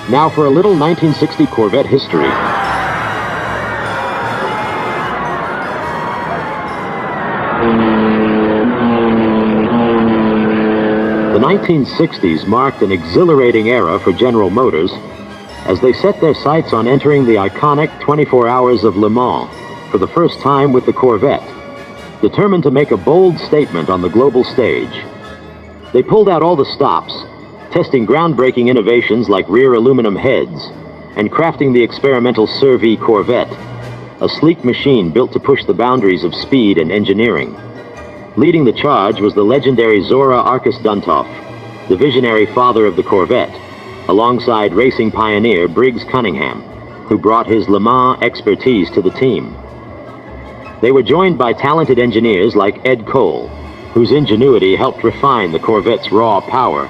Now for a little 1960 Corvette history. The 1960s marked an exhilarating era for General Motors as they set their sights on entering the iconic 24 Hours of Le Mans for the first time with the Corvette, determined to make a bold statement on the global stage. They pulled out all the stops, testing groundbreaking innovations like rear aluminum heads and crafting the experimental Survey Corvette, a sleek machine built to push the boundaries of speed and engineering. Leading the charge was the legendary Zora Arkus Duntov, the visionary father of the Corvette, alongside racing pioneer Briggs Cunningham, who brought his Le Mans expertise to the team. They were joined by talented engineers like Ed Cole, whose ingenuity helped refine the Corvette's raw power,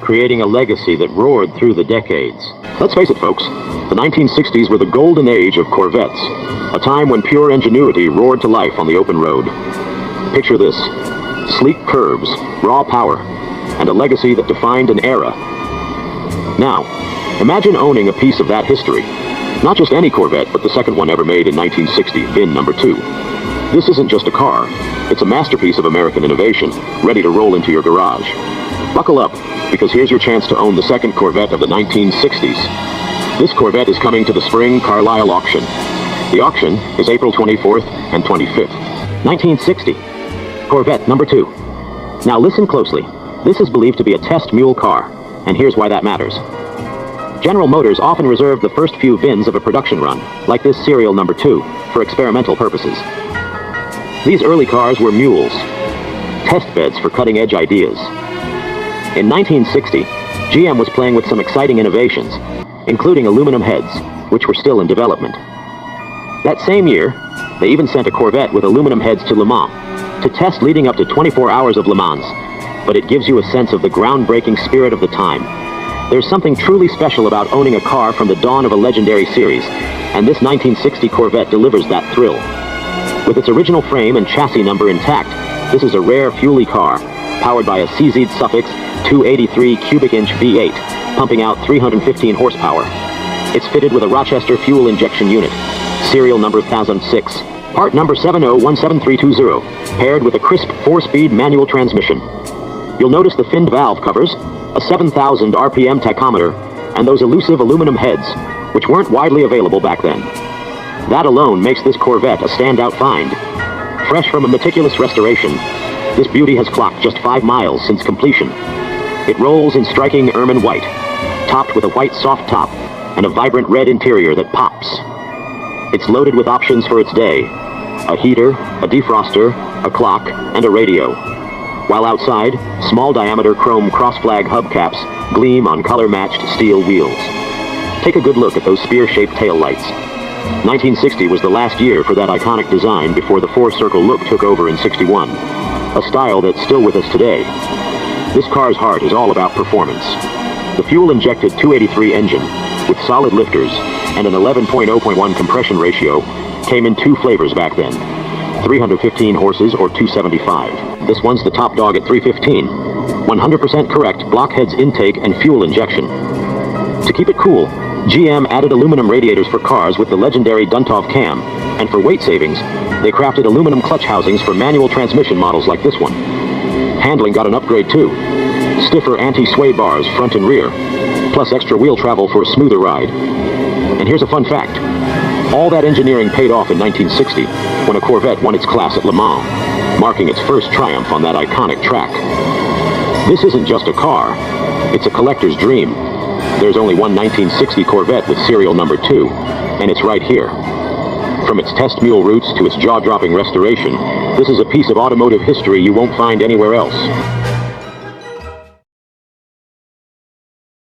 creating a legacy that roared through the decades. Let's face it, folks, the 1960s were the golden age of Corvettes, a time when pure ingenuity roared to life on the open road. Picture this: sleek curves, raw power, and a legacy that defined an era. Now, imagine owning a piece of that history. Not just any Corvette, but the second one ever made in 1960, Vin number 2. This isn't just a car, it's a masterpiece of American innovation, ready to roll into your garage. Buckle up, because here's your chance to own the second Corvette of the 1960s. This Corvette is coming to the spring Carlisle auction. The auction is April 24th and 25th. 1960, Corvette number 2. Now listen closely. This is believed to be a test mule car, and here's why that matters. General Motors often reserved the first few VINs of a production run, like this serial number 2, for experimental purposes. These early cars were mules, test beds for cutting-edge ideas. In 1960, GM was playing with some exciting innovations, including aluminum heads, which were still in development. That same year, they even sent a Corvette with aluminum heads to Le Mans to test leading up to 24 Hours of Le Mans, but it gives you a sense of the groundbreaking spirit of the time. There's something truly special about owning a car from the dawn of a legendary series, and this 1960 Corvette delivers that thrill. With its original frame and chassis number intact, this is a rare fuel-y car, powered by a CZ Suffix 283 cubic inch V8, pumping out 315 horsepower. It's fitted with a Rochester fuel injection unit, serial number 1006, part number 70173220, paired with a crisp 4-speed manual transmission. You'll notice the finned valve covers, a 7,000 RPM tachometer, and those elusive aluminum heads, which weren't widely available back then. That alone makes this Corvette a standout find. Fresh from a meticulous restoration, this beauty has clocked just 5 miles since completion. It rolls in striking ermine white, topped with a white soft top and a vibrant red interior that pops. It's loaded with options for its day: a heater, a defroster, a clock, and a radio. While outside, small diameter chrome cross-flag hubcaps gleam on color-matched steel wheels. Take a good look at those spear-shaped taillights. 1960 was the last year for that iconic design before the 4-circle look took over in 61, a style that's still with us today. This car's heart is all about performance. The fuel-injected 283 engine, with solid lifters and an 11.0.1 compression ratio, came in 2 flavors back then: 315 horses or 275. This one's the top dog at 315. 100% correct blockheads intake and fuel injection. To keep it cool, GM added aluminum radiators for cars with the legendary Duntov cam, and for weight savings, they crafted aluminum clutch housings for manual transmission models like this one. Handling got an upgrade too. Stiffer anti-sway bars front and rear, plus extra wheel travel for a smoother ride. And here's a fun fact. All that engineering paid off in 1960 when a Corvette won its class at Le Mans, marking its first triumph on that iconic track. This isn't just a car, it's a collector's dream. There's only one 1960 Corvette with serial number 2, and it's right here. From its test mule roots to its jaw-dropping restoration, this is a piece of automotive history you won't find anywhere else.